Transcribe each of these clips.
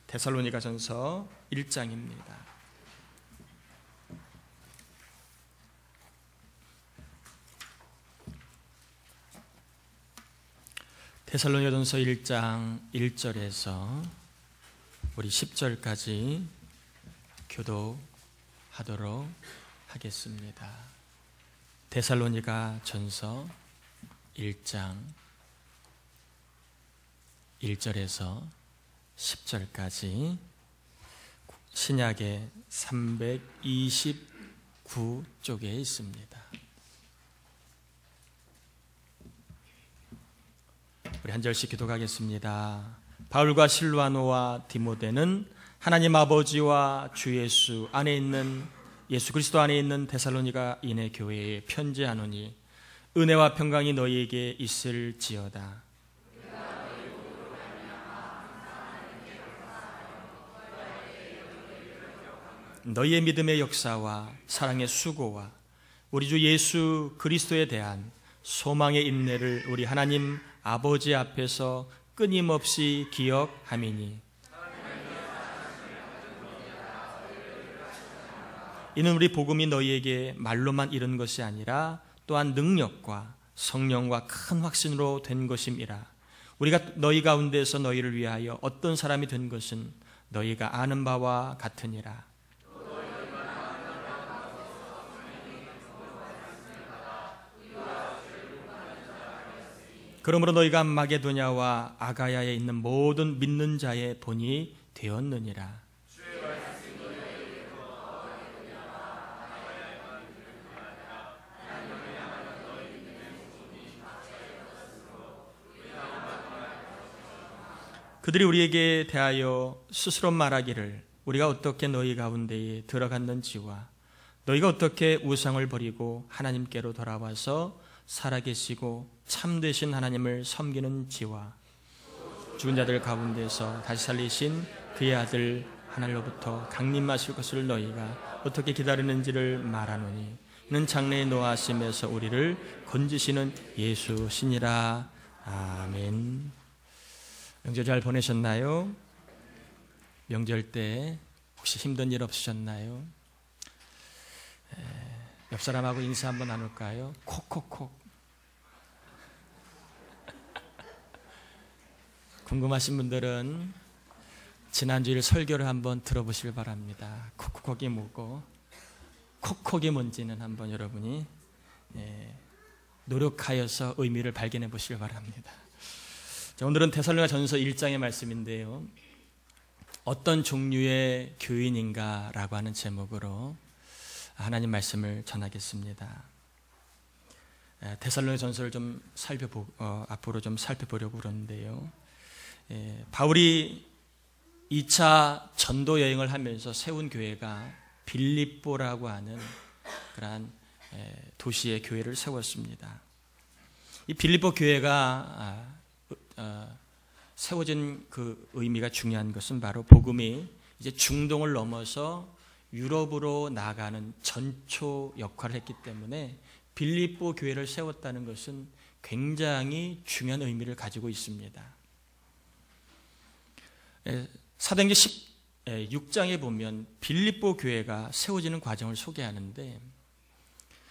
데살로니가전서 1장입니다. 데살로니가전서 1장 1절에서 우리 10절까지 교도하도록 하겠습니다. 데살로니가전서 1장 1절에서 10절까지 신약의 329쪽에 있습니다. 우리 한 절씩 기도하겠습니다. 바울과 실와노와 디모데는 하나님 아버지와 주 예수 안에 있는 예수 그리스도 안에 있는 데살로니가인의 교회에 편지하노니 은혜와 평강이 너희에게 있을지어다. 너희의 믿음의 역사와 사랑의 수고와 우리 주 예수 그리스도에 대한 소망의 인내를 우리 하나님 아버지 앞에서 끊임없이 기억함이니 이는 우리 복음이 너희에게 말로만 이른 것이 아니라 또한 능력과 성령과 큰 확신으로 된 것임이라. 우리가 너희 가운데서 너희를 위하여 어떤 사람이 된 것은 너희가 아는 바와 같으니라. 그러므로 너희가 마게도냐와 아가야에 있는 모든 믿는 자의 본이 되었느니라. 그들이 우리에게 대하여 스스로 말하기를 우리가 어떻게 너희 가운데에 들어갔는지와 너희가 어떻게 우상을 버리고 하나님께로 돌아와서 살아계시고 참되신 하나님을 섬기는지와 죽은 자들 가운데서 다시 살리신 그의 아들 하늘로부터 강림하실 것을 너희가 어떻게 기다리는지를 말하노니 이는 장래에 노하심에서 우리를 건지시는 예수시니라. 아멘. 명절 잘 보내셨나요? 명절 때 혹시 힘든 일 없으셨나요? 옆 사람하고 인사 한번 나눌까요? 콕콕콕. 궁금하신 분들은 지난주일 설교를 한번 들어보시길 바랍니다. 콕콕콕이 뭐고 콕콕이 뭔지는 한번 여러분이 노력하여서 의미를 발견해 보시길 바랍니다. 자, 오늘은 데살로니가전서 1장의 말씀인데요. 어떤 종류의 교인인가 라고 하는 제목으로 하나님 말씀을 전하겠습니다. 데살로니가전서를 좀 앞으로 좀 살펴보려고 그러는데요. 바울이 2차 전도 여행을 하면서 세운 교회가 빌립보라고 하는 그러한 도시의 교회를 세웠습니다. 이 빌립보 교회가 세워진 그 의미가 중요한 것은 바로 복음이 이제 중동을 넘어서 유럽으로 나가는 전초 역할을 했기 때문에 빌립보 교회를 세웠다는 것은 굉장히 중요한 의미를 가지고 있습니다. 사도행전 16장에 보면 빌립보 교회가 세워지는 과정을 소개하는데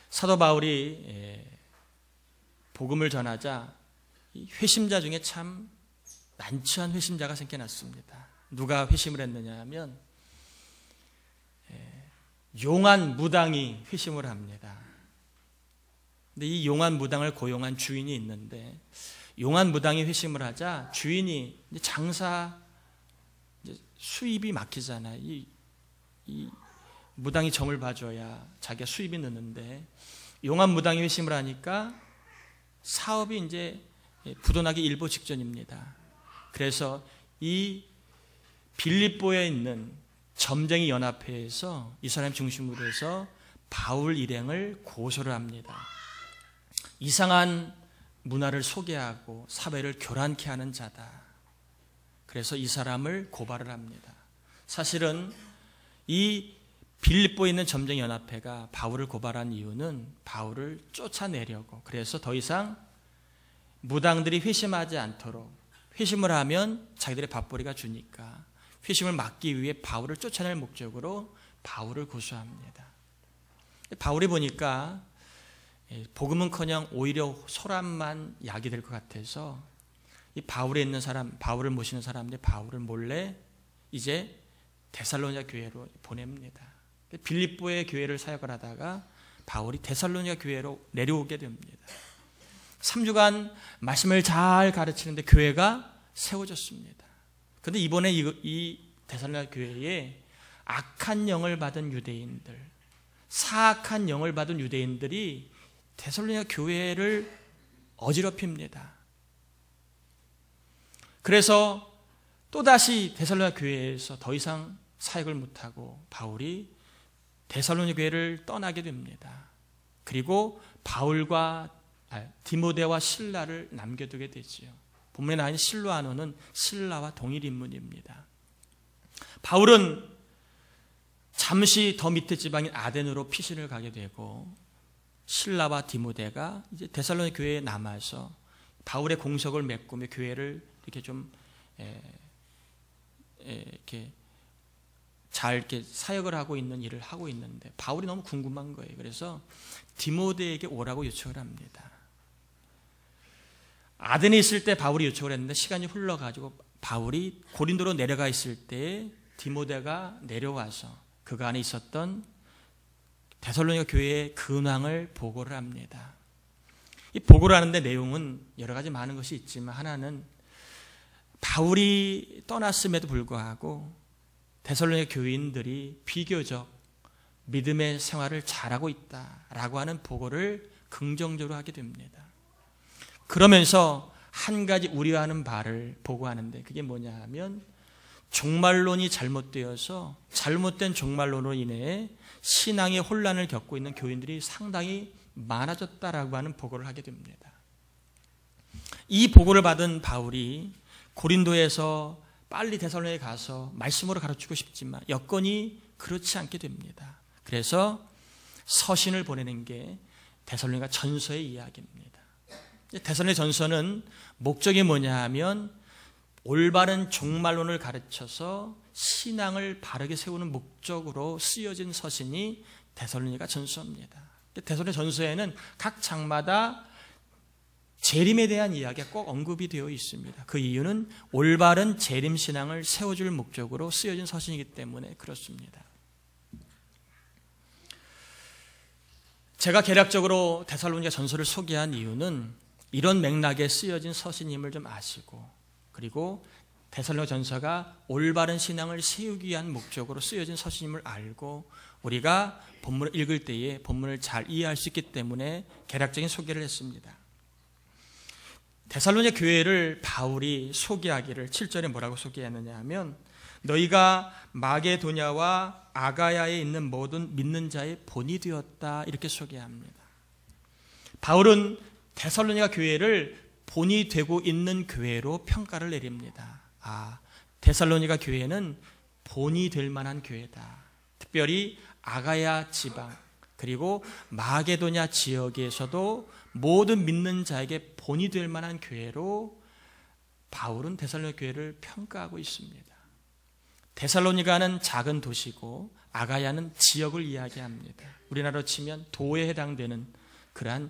사도 바울이 복음을 전하자 회심자 중에 참 난처한 회심자가 생겨났습니다. 누가 회심을 했느냐 하면 용한 무당이 회심을 합니다. 근데 이 용한 무당을 고용한 주인이 있는데 용한 무당이 회심을 하자 주인이 이제 장사 수입이 막히잖아요. 이 무당이 점을 봐줘야 자기가 수입이 느는데 용한 무당이 회심을 하니까 사업이 이제 부도나기 일보 직전입니다. 그래서 이 빌립보에 있는 점쟁이 연합회에서 이 사람 중심으로 해서 바울 일행을 고소를 합니다. 이상한 문화를 소개하고 사회를 교란케 하는 자다. 그래서 이 사람을 고발을 합니다. 사실은 이 빌립보에 있는 점쟁이 연합회가 바울을 고발한 이유는 바울을 쫓아내려고, 그래서 더 이상 무당들이 회심하지 않도록, 회심을 하면 자기들의 밥벌이가 주니까 회심을 막기 위해 바울을 쫓아낼 목적으로 바울을 고소합니다. 바울이 보니까 복음은커녕 오히려 소란만 약이 될 것 같아서 이 바울에 있는 사람, 바울을 모시는 사람들이 바울을 몰래 이제 데살로니가 교회로 보냅니다. 빌립보의 교회를 사역을 하다가 바울이 데살로니가 교회로 내려오게 됩니다. 3주간 말씀을 잘 가르치는데 교회가 세워졌습니다. 그런데 이번에 이 데살로니가 교회에 악한 영을 받은 유대인들, 사악한 영을 받은 유대인들이 데살로니가 교회를 어지럽힙니다. 그래서 또다시 데살로니가 교회에서 더 이상 사역을 못하고 바울이 데살로니가 교회를 떠나게 됩니다. 그리고 바울과 디모데와 실라를 남겨두게 되지요. 본문에 나와 있는 실루아노는 실라와 동일 인물입니다. 바울은 잠시 더 밑에 지방인 아덴으로 피신을 가게 되고 실라와 디모데가 이제 데살로니가 교회에 남아서 바울의 공석을 메꾸며 교회를 이렇게 좀 이렇게 잘 이렇게 사역을 하고 있는 일을 하고 있는데 바울이 너무 궁금한 거예요. 그래서 디모데에게 오라고 요청을 합니다. 아덴에 있을 때 바울이 요청을 했는데 시간이 흘러가지고 바울이 고린도로 내려가 있을 때 디모데가 내려와서 그 안에 있었던 데살로니가 교회의 근황을 보고를 합니다. 이 보고를 하는데 내용은 여러 가지 많은 것이 있지만 하나는 바울이 떠났음에도 불구하고 데살로니가 교인들이 비교적 믿음의 생활을 잘하고 있다라고 하는 보고를 긍정적으로 하게 됩니다. 그러면서 한 가지 우려하는 바를 보고하는데 그게 뭐냐 하면 종말론이 잘못되어서 잘못된 종말론으로 인해 신앙의 혼란을 겪고 있는 교인들이 상당히 많아졌다라고 하는 보고를 하게 됩니다. 이 보고를 받은 바울이 고린도에서 빨리 데살로니가에 가서 말씀으로 가르치고 싶지만 여건이 그렇지 않게 됩니다. 그래서 서신을 보내는 게 데살로니가 전서의 이야기입니다. 데살로니가 전서는 목적이 뭐냐 하면 올바른 종말론을 가르쳐서 신앙을 바르게 세우는 목적으로 쓰여진 서신이 데살로니가 전서입니다. 데살로니가 전서에는 각 장마다 재림에 대한 이야기가 꼭 언급이 되어 있습니다. 그 이유는 올바른 재림 신앙을 세워줄 목적으로 쓰여진 서신이기 때문에 그렇습니다. 제가 개략적으로 데살로니가 전서를 소개한 이유는 이런 맥락에 쓰여진 서신임을 좀 아시고 그리고 데살로니가 전서가 올바른 신앙을 세우기 위한 목적으로 쓰여진 서신임을 알고 우리가 본문을 읽을 때에 본문을 잘 이해할 수 있기 때문에 개략적인 소개를 했습니다. 데살로니가 교회를 바울이 소개하기를 7절에 뭐라고 소개했느냐 하면 너희가 마게도냐와 아가야에 있는 모든 믿는 자의 본이 되었다 이렇게 소개합니다. 바울은 데살로니가 교회를 본이 되고 있는 교회로 평가를 내립니다. 데살로니가 교회는 본이 될 만한 교회다. 특별히 아가야 지방 그리고 마게도냐 지역에서도 모든 믿는 자에게 본이 될 만한 교회로 바울은 데살로니가 교회를 평가하고 있습니다. 데살로니가는 작은 도시고 아가야는 지역을 이야기합니다. 우리나라로 치면 도에 해당되는 그러한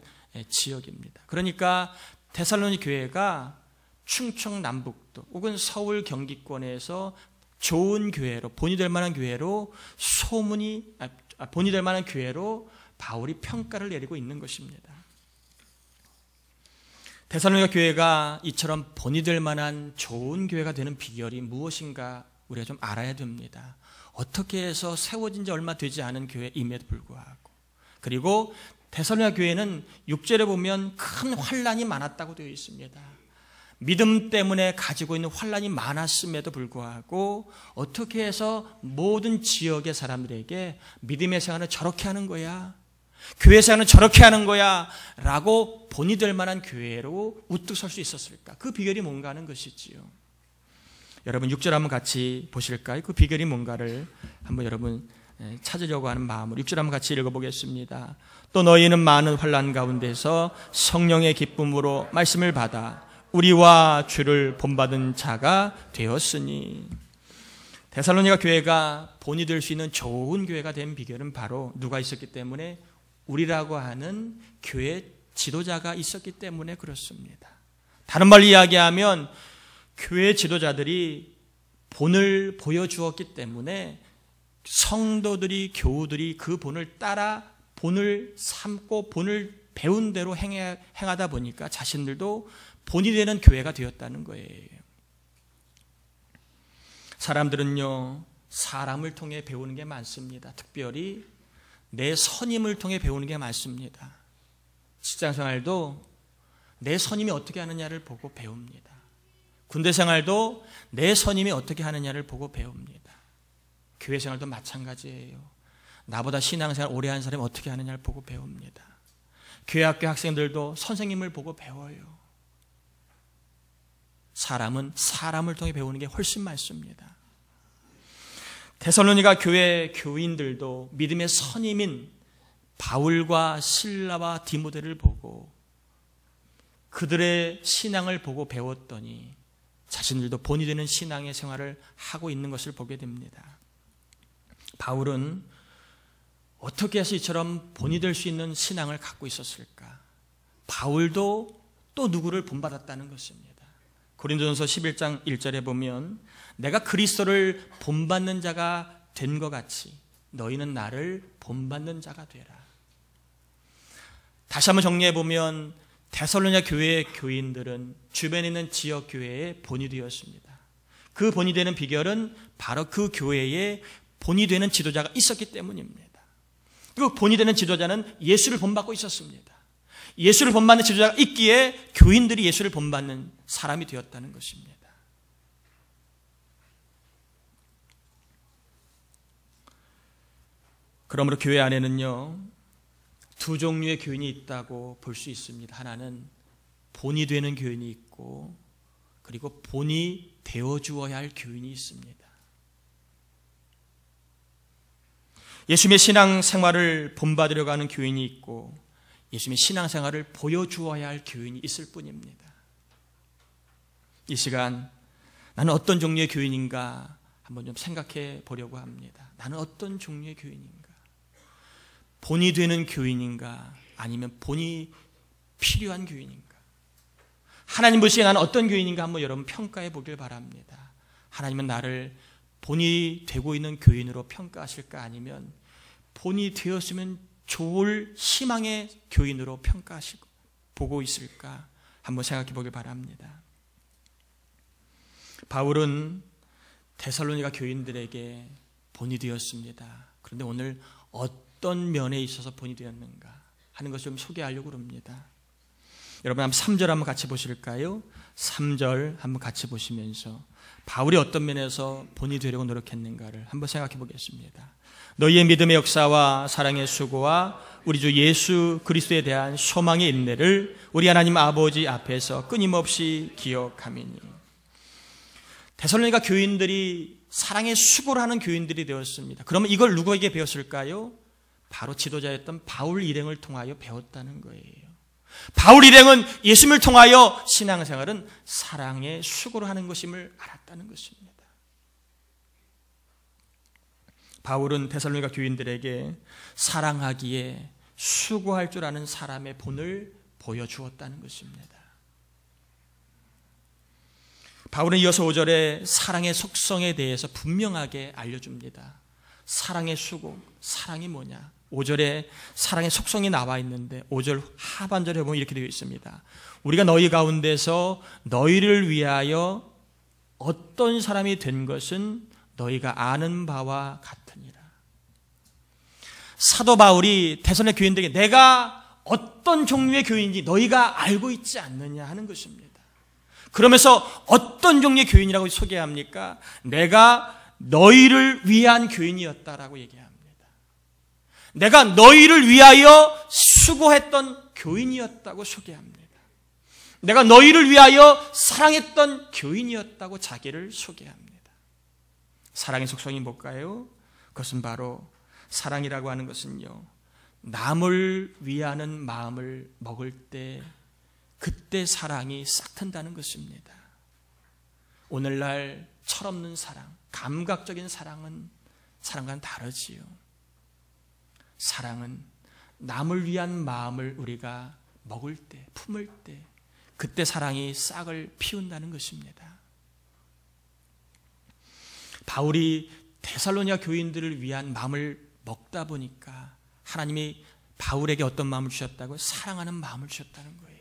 지역입니다. 그러니까 데살로니가 교회가 충청 남북도 혹은 서울 경기권에서 좋은 교회로 본이 될 만한 교회로 본이 될 만한 교회로 바울이 평가를 내리고 있는 것입니다. 데살로니가 교회가 이처럼 본이 될 만한 좋은 교회가 되는 비결이 무엇인가 우리가 좀 알아야 됩니다. 어떻게 해서 세워진 지 얼마 되지 않은 교회임에도 불구하고 그리고 데살로니가 교회는 6절에 보면 큰 환난이 많았다고 되어 있습니다. 믿음 때문에 가지고 있는 환난이 많았음에도 불구하고 어떻게 해서 모든 지역의 사람들에게 믿음의 생활을 저렇게 하는 거야? 교회 생활은 저렇게 하는 거야 라고 본이 될 만한 교회로 우뚝 설 수 있었을까? 그 비결이 뭔가 하는 것이지요. 여러분 6절 한번 같이 보실까요? 그 비결이 뭔가를 한번 여러분 찾으려고 하는 마음으로 6절 한번 같이 읽어보겠습니다. 또 너희는 많은 환난 가운데서 성령의 기쁨으로 말씀을 받아 우리와 주를 본받은 자가 되었으니 데살로니가 교회가 본이 될 수 있는 좋은 교회가 된 비결은 바로 누가 있었기 때문에? 우리라고 하는 교회 지도자가 있었기 때문에 그렇습니다. 다른 말로 이야기하면 교회 지도자들이 본을 보여주었기 때문에 성도들이, 교우들이 그 본을 따라 본을 삼고 본을 배운 대로 행하다 보니까 자신들도 본이 되는 교회가 되었다는 거예요. 사람들은요, 사람을 통해 배우는 게 많습니다. 특별히 내 선임을 통해 배우는 게 많습니다. 직장생활도 내 선임이 어떻게 하느냐를 보고 배웁니다. 군대생활도 내 선임이 어떻게 하느냐를 보고 배웁니다. 교회생활도 마찬가지예요. 나보다 신앙생활 오래 한 사람이 어떻게 하느냐를 보고 배웁니다. 교회 학교 학생들도 선생님을 보고 배워요. 사람은 사람을 통해 배우는 게 훨씬 많습니다. 데살로니가 교회 교인들도 믿음의 선임인 바울과 실라와 디모데를 보고 그들의 신앙을 보고 배웠더니 자신들도 본이 되는 신앙의 생활을 하고 있는 것을 보게 됩니다. 바울은 어떻게 해서 이처럼 본이 될 수 있는 신앙을 갖고 있었을까? 바울도 또 누구를 본받았다는 것입니다. 고린도전서 11장 1절에 보면 내가 그리스도를 본받는 자가 된 것 같이 너희는 나를 본받는 자가 되라. 다시 한번 정리해 보면 데살로니가 교회의 교인들은 주변에 있는 지역 교회의 본이 되었습니다. 그 본이 되는 비결은 바로 그 교회에 본이 되는 지도자가 있었기 때문입니다. 그리고 본이 되는 지도자는 예수를 본받고 있었습니다. 예수를 본받는 지도자가 있기에 교인들이 예수를 본받는 사람이 되었다는 것입니다. 그러므로 교회 안에는요, 두 종류의 교인이 있다고 볼 수 있습니다. 하나는 본이 되는 교인이 있고, 그리고 본이 되어주어야 할 교인이 있습니다. 예수님의 신앙생활을 본받으려고 하는 교인이 있고, 예수님의 신앙생활을 보여주어야 할 교인이 있을 뿐입니다. 이 시간 나는 어떤 종류의 교인인가 한번 좀 생각해 보려고 합니다. 나는 어떤 종류의 교인인가? 본이 되는 교인인가? 아니면 본이 필요한 교인인가? 하나님 보시기에 나는 어떤 교인인가 한번 여러분 평가해 보길 바랍니다. 하나님은 나를 본이 되고 있는 교인으로 평가하실까? 아니면 본이 되었으면 좋을 희망의 교인으로 평가하시고 보고 있을까? 한번 생각해 보길 바랍니다. 바울은 데살로니가 교인들에게 본이 되었습니다. 그런데 오늘 어떤 면에 있어서 본이 되었는가 하는 것을 좀 소개하려고 합니다. 여러분 한번 3절 한번 같이 보실까요? 3절 한번 같이 보시면서 바울이 어떤 면에서 본이 되려고 노력했는가를 한번 생각해 보겠습니다. 너희의 믿음의 역사와 사랑의 수고와 우리 주 예수 그리스도에 대한 소망의 인내를 우리 하나님 아버지 앞에서 끊임없이 기억하미니. 데살로니가 교인들이 사랑의 수고를 하는 교인들이 되었습니다. 그러면 이걸 누구에게 배웠을까요? 바로 지도자였던 바울 일행을 통하여 배웠다는 거예요. 바울 일행은 예수님을 통하여 신앙생활은 사랑의 수고를 하는 것임을 알았다는 것입니다. 바울은 데살로니가 교인들에게 사랑하기에 수고할 줄 아는 사람의 본을 보여주었다는 것입니다. 바울은 이어서 5절에 사랑의 속성에 대해서 분명하게 알려줍니다. 사랑의 수고, 사랑이 뭐냐? 5절에 사랑의 속성이 나와 있는데 5절 하반절에 보면 이렇게 되어 있습니다. 우리가 너희 가운데서 너희를 위하여 어떤 사람이 된 것은 너희가 아는 바와 같으니라. 사도 바울이 데살로니가 교인들에게 내가 어떤 종류의 교인인지 너희가 알고 있지 않느냐 하는 것입니다. 그러면서 어떤 종류의 교인이라고 소개합니까? 내가 너희를 위한 교인이었다라고 얘기합니다. 내가 너희를 위하여 수고했던 교인이었다고 소개합니다. 내가 너희를 위하여 사랑했던 교인이었다고 자기를 소개합니다. 사랑의 속성이 뭘까요? 그것은 바로 사랑이라고 하는 것은요, 남을 위하는 마음을 먹을 때 그때 사랑이 싹 튼다는 것입니다. 오늘날 철없는 사랑, 감각적인 사랑은 사랑과는 다르지요. 사랑은 남을 위한 마음을 우리가 먹을 때, 품을 때, 그때 사랑이 싹을 피운다는 것입니다. 바울이 데살로니가 교인들을 위한 마음을 먹다 보니까 하나님이 바울에게 어떤 마음을 주셨다고요? 사랑하는 마음을 주셨다는 거예요.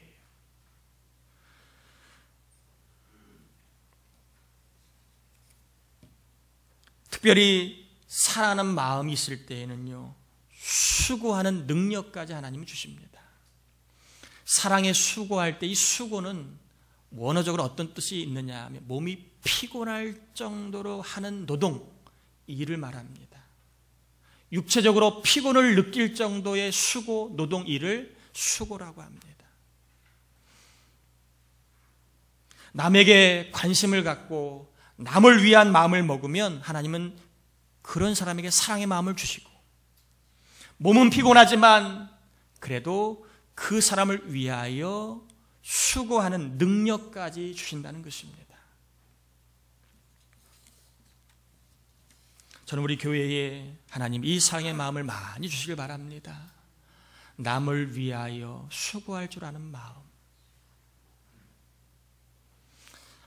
특별히 사랑하는 마음이 있을 때에는요, 수고하는 능력까지 하나님이 주십니다. 사랑에 수고할 때 이 수고는 원어적으로 어떤 뜻이 있느냐 하면 몸이 피곤할 정도로 하는 노동, 일을 말합니다. 육체적으로 피곤을 느낄 정도의 수고, 노동, 일을 수고라고 합니다. 남에게 관심을 갖고 남을 위한 마음을 먹으면 하나님은 그런 사람에게 사랑의 마음을 주시고, 몸은 피곤하지만 그래도 그 사람을 위하여 수고하는 능력까지 주신다는 것입니다. 저는 우리 교회에 하나님 이 사랑의 마음을 많이 주시길 바랍니다. 남을 위하여 수고할 줄 아는 마음,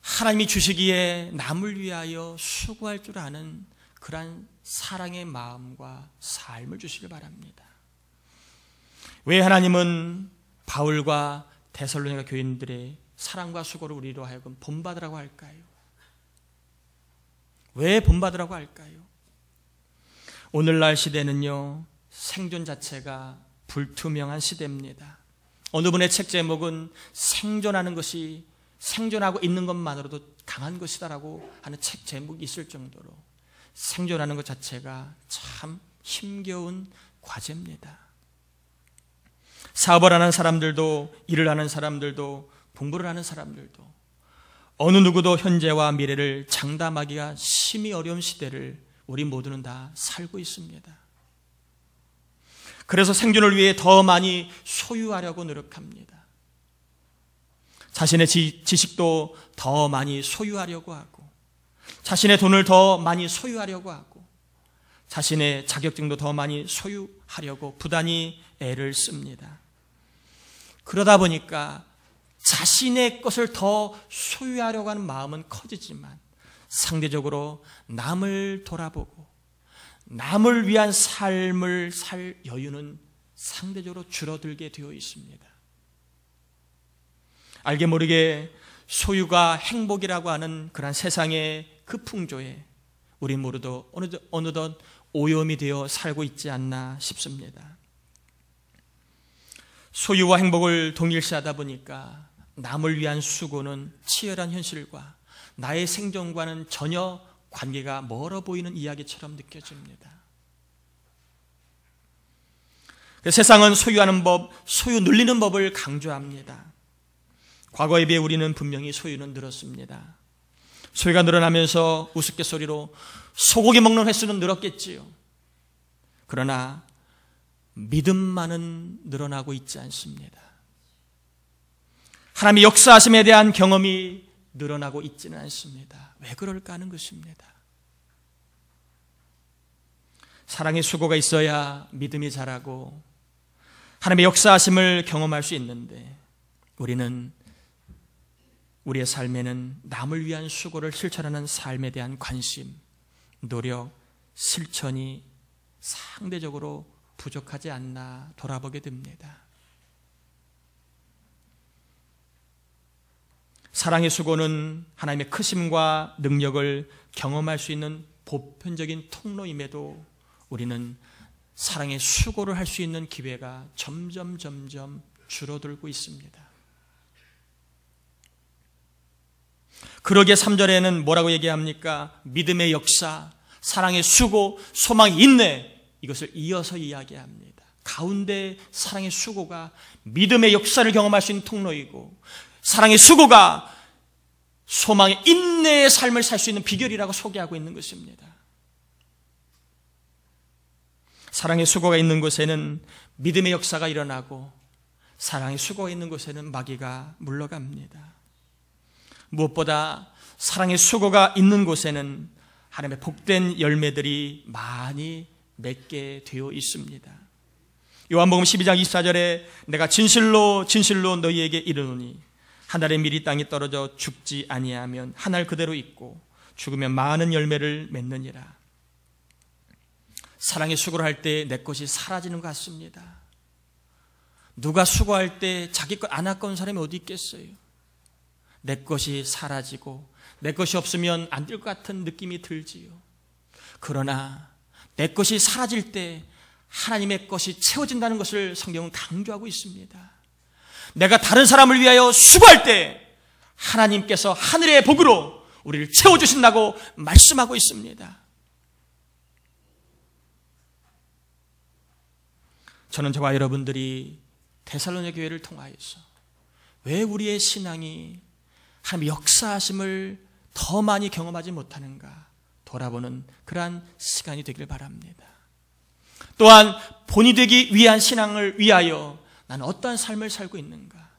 하나님이 주시기에 남을 위하여 수고할 줄 아는 그러한 사랑의 마음과 삶을 주시길 바랍니다. 왜 하나님은 바울과 데살로니가 교인들의 사랑과 수고를 우리로 하여금 본받으라고 할까요? 왜 본받으라고 할까요? 오늘날 시대는요, 생존 자체가 불투명한 시대입니다. 어느 분의 책 제목은 생존하는 것이, 생존하고 있는 것만으로도 강한 것이다라고 하는 책 제목이 있을 정도로 생존하는 것 자체가 참 힘겨운 과제입니다. 사업을 하는 사람들도, 일을 하는 사람들도, 공부를 하는 사람들도 어느 누구도 현재와 미래를 장담하기가 심히 어려운 시대를 우리 모두는 다 살고 있습니다. 그래서 생존을 위해 더 많이 소유하려고 노력합니다. 자신의 지식도 더 많이 소유하려고 하고, 자신의 돈을 더 많이 소유하려고 하고, 자신의 자격증도 더 많이 소유하려고 부단히 애를 씁니다. 그러다 보니까 자신의 것을 더 소유하려고 하는 마음은 커지지만 상대적으로 남을 돌아보고 남을 위한 삶을 살 여유는 상대적으로 줄어들게 되어 있습니다. 알게 모르게 소유가 행복이라고 하는 그런 세상의 그 풍조에 우리 모두도 어느덧 오염이 되어 살고 있지 않나 싶습니다. 소유와 행복을 동일시하다 보니까 남을 위한 수고는 치열한 현실과 나의 생존과는 전혀 관계가 멀어 보이는 이야기처럼 느껴집니다. 세상은 소유하는 법, 소유 늘리는 법을 강조합니다. 과거에 비해 우리는 분명히 소유는 늘었습니다. 소유가 늘어나면서 우스갯소리로 소고기 먹는 횟수는 늘었겠지요. 그러나 믿음만은 늘어나고 있지 않습니다. 하나님의 역사하심에 대한 경험이 늘어나고 있지는 않습니다. 왜 그럴까 하는 것입니다. 사랑의 수고가 있어야 믿음이 자라고 하나님의 역사하심을 경험할 수 있는데, 우리는 우리의 삶에는 남을 위한 수고를 실천하는 삶에 대한 관심, 노력, 실천이 상대적으로 부족하지 않나 돌아보게 됩니다. 사랑의 수고는 하나님의 크심과 능력을 경험할 수 있는 보편적인 통로임에도 우리는 사랑의 수고를 할 수 있는 기회가 점점 줄어들고 있습니다. 그러기에 3절에는 뭐라고 얘기합니까? 믿음의 역사, 사랑의 수고, 소망의 인내, 이것을 이어서 이야기합니다. 가운데 사랑의 수고가 믿음의 역사를 경험할 수 있는 통로이고, 사랑의 수고가 소망의 인내의 삶을 살 수 있는 비결이라고 소개하고 있는 것입니다. 사랑의 수고가 있는 곳에는 믿음의 역사가 일어나고, 사랑의 수고가 있는 곳에는 마귀가 물러갑니다. 무엇보다 사랑의 수고가 있는 곳에는 하나님의 복된 열매들이 많이 맺게 되어 있습니다. 요한복음 12장 24절에 내가 진실로 진실로 너희에게 이르노니 한 알의 밀이 땅에 떨어져 죽지 아니하면 한 알 그대로 있고 죽으면 많은 열매를 맺느니라. 사랑의 수고를 할 때 내 것이 사라지는 것 같습니다. 누가 수고할 때 자기 것 안 아까운 사람이 어디 있겠어요? 내 것이 사라지고 내 것이 없으면 안 될 것 같은 느낌이 들지요. 그러나 내 것이 사라질 때 하나님의 것이 채워진다는 것을 성경은 강조하고 있습니다. 내가 다른 사람을 위하여 수고할 때 하나님께서 하늘의 복으로 우리를 채워주신다고 말씀하고 있습니다. 저는 저와 여러분들이 데살로니가 교회를 통하여서 왜 우리의 신앙이 하나님의 역사하심을 더 많이 경험하지 못하는가 돌아보는 그러한 시간이 되기를 바랍니다. 또한 본이 되기 위한 신앙을 위하여 나는 어떠한 삶을 살고 있는가?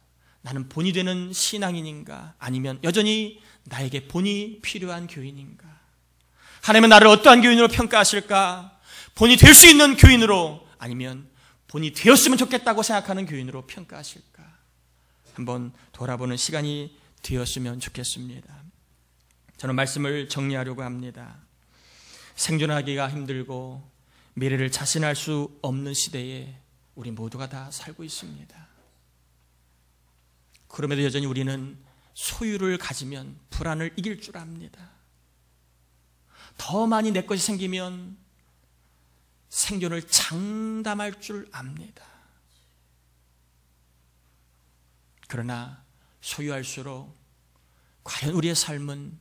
나는 본이 되는 신앙인인가? 아니면 여전히 나에게 본이 필요한 교인인가? 하나님은 나를 어떠한 교인으로 평가하실까? 본이 될 수 있는 교인으로, 아니면 본이 되었으면 좋겠다고 생각하는 교인으로 평가하실까? 한번 돌아보는 시간이 되었으면 좋겠습니다. 저는 말씀을 정리하려고 합니다. 생존하기가 힘들고 미래를 자신할 수 없는 시대에 우리 모두가 다 살고 있습니다. 그럼에도 여전히 우리는 소유를 가지면 불안을 이길 줄 압니다. 더 많이 내 것이 생기면 생존을 장담할 줄 압니다. 그러나 소유할수록 과연 우리의 삶은,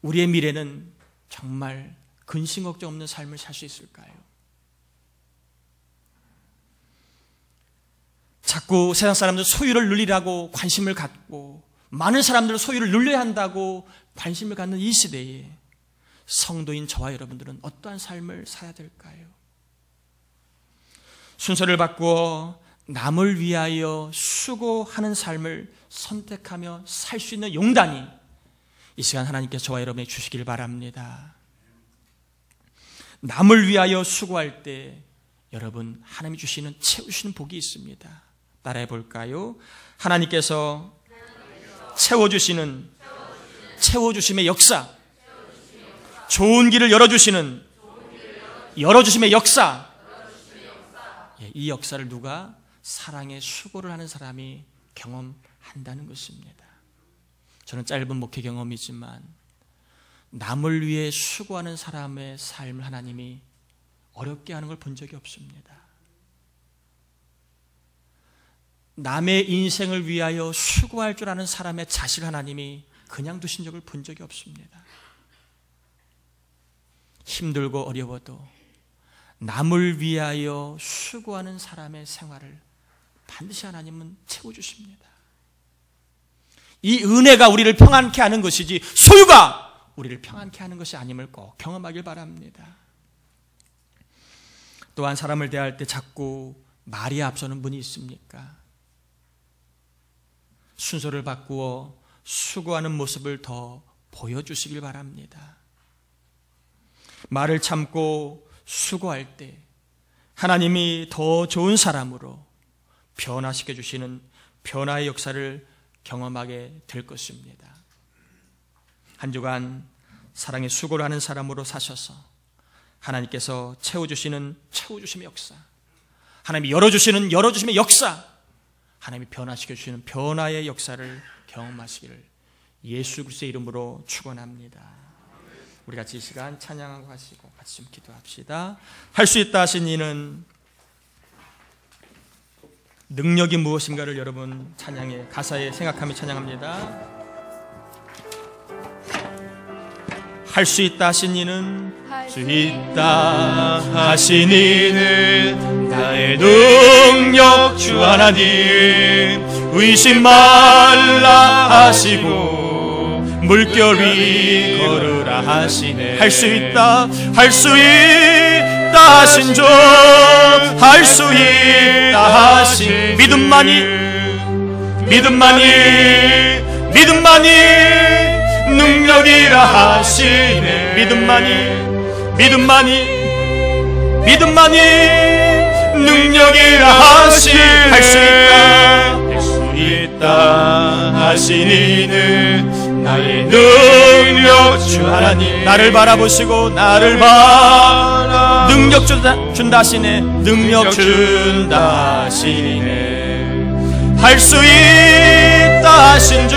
우리의 미래는 정말 근심 걱정 없는 삶을 살 수 있을까요? 자꾸 세상 사람들 소유를 누리라고 관심을 갖고 많은 사람들 소유를 눌려야 한다고 관심을 갖는 이 시대에 성도인 저와 여러분들은 어떠한 삶을 살아야 될까요? 순서를 바꾸어 남을 위하여 수고하는 삶을 선택하며 살 수 있는 용단이 이 시간 하나님께서 저와 여러분에게 주시기를 바랍니다. 남을 위하여 수고할 때 여러분 하나님이 주시는 채우시는 복이 있습니다. 따라해 볼까요? 하나님께서 채워주시는 채워주심의 역사, 좋은 길을 열어주심의 역사, 이 역사를 누가? 사랑의 수고를 하는 사람이 경험한다는 것입니다. 저는 짧은 목회 경험이지만 남을 위해 수고하는 사람의 삶을 하나님이 어렵게 하는 걸 본 적이 없습니다. 남의 인생을 위하여 수고할 줄 아는 사람의 자식을 하나님이 그냥 두신 적을 본 적이 없습니다. 힘들고 어려워도 남을 위하여 수고하는 사람의 생활을 반드시 하나님은 채워주십니다. 이 은혜가 우리를 평안케 하는 것이지 소유가 우리를 평안케 하는 것이 아님을 꼭 경험하길 바랍니다. 또한 사람을 대할 때 자꾸 말이 앞서는 분이 있습니까? 순서를 바꾸어 수고하는 모습을 더 보여주시길 바랍니다. 말을 참고 수고할 때 하나님이 더 좋은 사람으로 변화시켜 주시는 변화의 역사를 경험하게 될 것입니다. 한 주간 사랑의 수고를 하는 사람으로 사셔서 하나님께서 채워주시는 채워주심의 역사, 하나님이 열어주시는 열어주심의 역사, 하나님이 변화시켜 주시는 변화의 역사를 경험하시기를 예수 그리스도의 이름으로 축원합니다. 우리 같이 이 시간 찬양하고 하시고 같이 좀 기도합시다. 할 수 있다 하신 이는 능력이 무엇인가를 여러분 찬양의 가사에 생각하며 찬양합니다. 할 수 있다 하신 이는 수 있다 하신 이는 나의 능력 주 하나님 의심 말라 하시고 물결 위 걸으라 하시네. 할 수 있다 하신 주 할 수 있다 하신 믿음만이 능력이라 하시네. 믿음만이 능력이라 하시네. 할 수 있다 하시니는 나의 능력 주 하나님. 나를 바라보시고 능력 준다 하시네. 능력 준다 하시네. 할 수 있다 하신 주,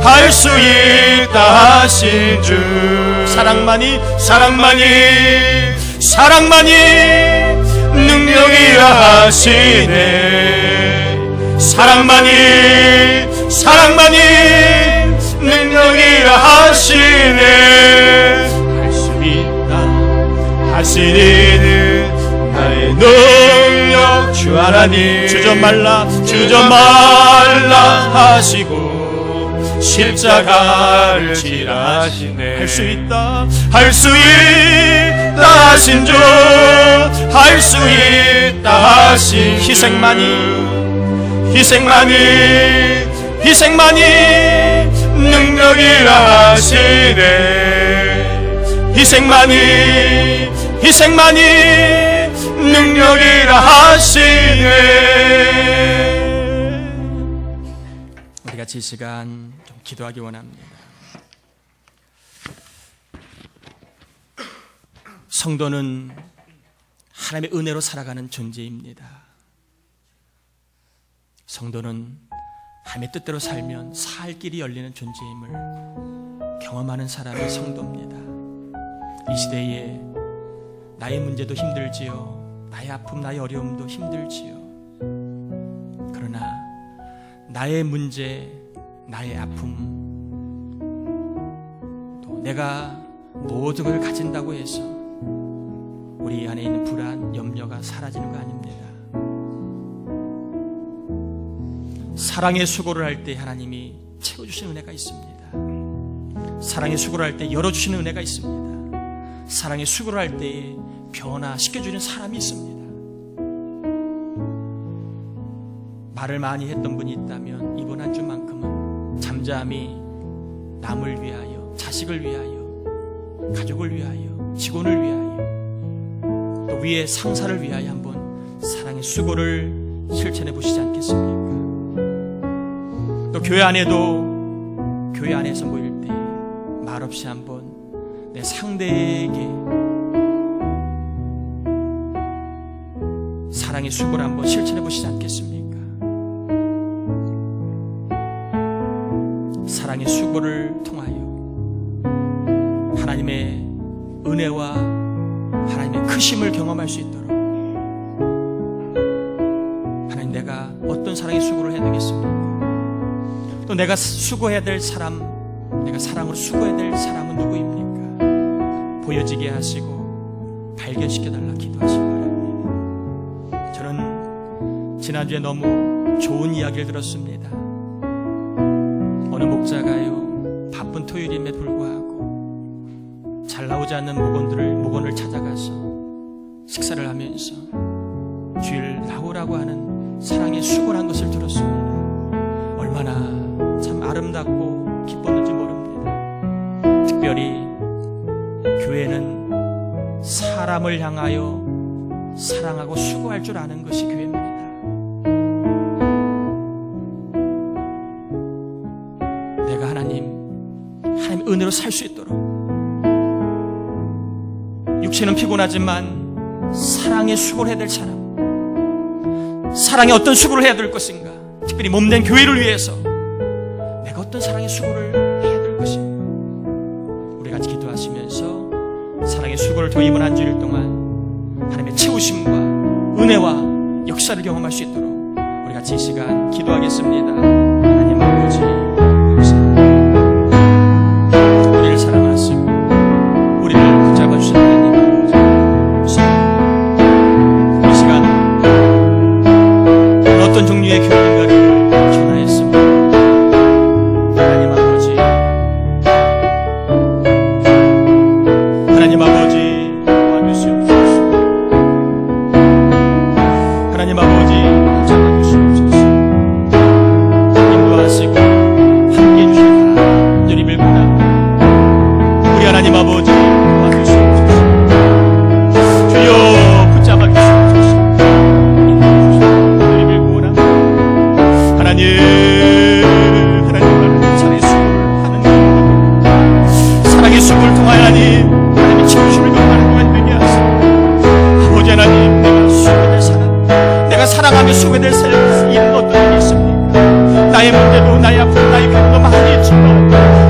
할 수 있다 하신 주. 사랑만이 능력이라 하시네. 사랑만이 능력이라 하시네. 할 수 있다 하시니는 나의 능력 주 하나님. 주저 말라 하시고 십자가를 지라 하시네. 할 수 있다 하신 주, 할 수 있다 하신 희생만이 능력이라 하시네. 희생만이 능력이라 하시네. 우리 같이 이 시간 좀 기도하기 원합니다. 성도는 하나님의 은혜로 살아가는 존재입니다. 성도는 하나님의 뜻대로 살면 살 길이 열리는 존재임을 경험하는 사람이 성도입니다. 이 시대에 나의 문제도 힘들지요, 나의 아픔, 나의 어려움도 힘들지요. 그러나 나의 문제, 나의 아픔, 또 내가 모든 걸 가진다고 해서 우리 안에 있는 불안, 염려가 사라지는 거 아닙니다. 사랑의 수고를 할 때 하나님이 채워주시는 은혜가 있습니다. 사랑의 수고를 할 때 열어주시는 은혜가 있습니다. 사랑의 수고를 할 때에 변화시켜주는 사람이 있습니다. 말을 많이 했던 분이 있다면 이번 한 주만큼은 잠잠히 남을 위하여, 자식을 위하여, 가족을 위하여, 직원을 위하여, 또 위에 상사를 위하여 한번 사랑의 수고를 실천해 보시지 않겠습니까? 또 교회 안에서 모일 때 말없이 한번 내 상대에게 사랑의 수고를 한번 실천해 보시지 않겠습니까? 사랑의 수고를 통하여 하나님의 은혜와 하나님의 크심을 경험할 수 있도록, 하나님, 내가 어떤 사랑의 수고를 해야 되겠습니까? 또 내가 수고해야 될 사람, 내가 사랑으로 수고해야 될 사람은 누구입니까? 보여지게 하시고 발견시켜달라 기도하시기 바랍니다. 저는 지난주에 너무 좋은 이야기를 들었습니다. 어느 목자가요, 바쁜 토요일임에 불구하고 잘 나오지 않는 목원을 찾아가서 식사를 하면서 주일 나오라고 하는 사랑의 수고를 한 것을 들었습니다. 얼마나 참 아름답고 기뻤는지 모릅니다. 특별히 교회는 사람을 향하여 사랑하고 수고할 줄 아는 것이 교회입니다. 내가 하나님 은혜로 살 수 있도록, 육체는 피곤하지만 사랑의 수고를 해야 될 사람, 사랑의 어떤 수고를 해야 될 것인가, 특별히 몸된 교회를 위해서 내가 어떤 사랑의 수고를 해야 될 것인가, 우리 같이 기도하시면서 사랑의 수고를 더 이번 한 주일 동안 하나님의 채우심과 은혜와 역사를 경험할 수 있도록 우리 같이 이 시간 기도하겠습니다. 하나님 아버지, 우리를 사랑하시고 우리를 붙잡아 주신 하나님 아버지, 이 시간 어떤 종류의 교회인가를 전하였습니다. 하나님 아버지, 도와주시옵소서. 하나님 아버지, 붙잡아 주시옵소서. 인도하시고 채우심을 경험하는 동안 되게 하소서. 아버지 하나님, 내가 소외될 사람, 내가 사랑하며 소외될 사람 일은 어떤 일이 있습니까? 나의 문제도 나의 아픔 나의 괴로움도 많이 있지만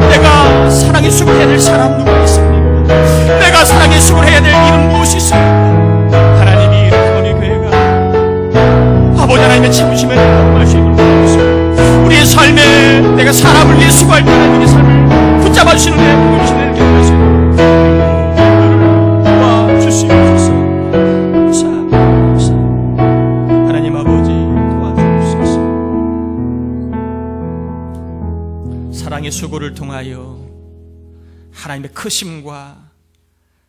내가 사랑의 수고를 해야 될 사람 누가 있습니까? 내가 사랑의 수고를 해야 될 일은 무엇이 있습니까? 하나님이 우리 교회가 아버지 하나님의 채우심을 경험할 수 있도록 도와주시고 우리의 삶에 내가 사람을 위해 수고할 때 우리의 삶을 붙잡아 주시는 내 부르심을 경험할 수 있도록 도와주시옵소서. 하나님 아버지 도와주옵소서. 사랑의 수고를 통하여 하나님의 크심과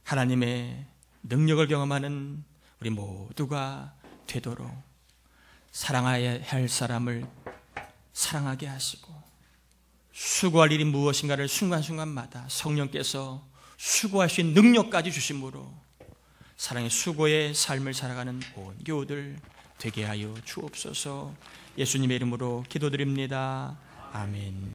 하나님의 능력을 경험하는 우리 모두가 되도록 사랑해야 할 사람을 사랑하게 하시고 수고할 일이 무엇인가를 순간순간마다 성령께서 수고할 수 있는 능력까지 주심으로 사랑의 수고의 삶을 살아가는 온 교우들 되게 하여 주옵소서. 예수님의 이름으로 기도드립니다. 아멘.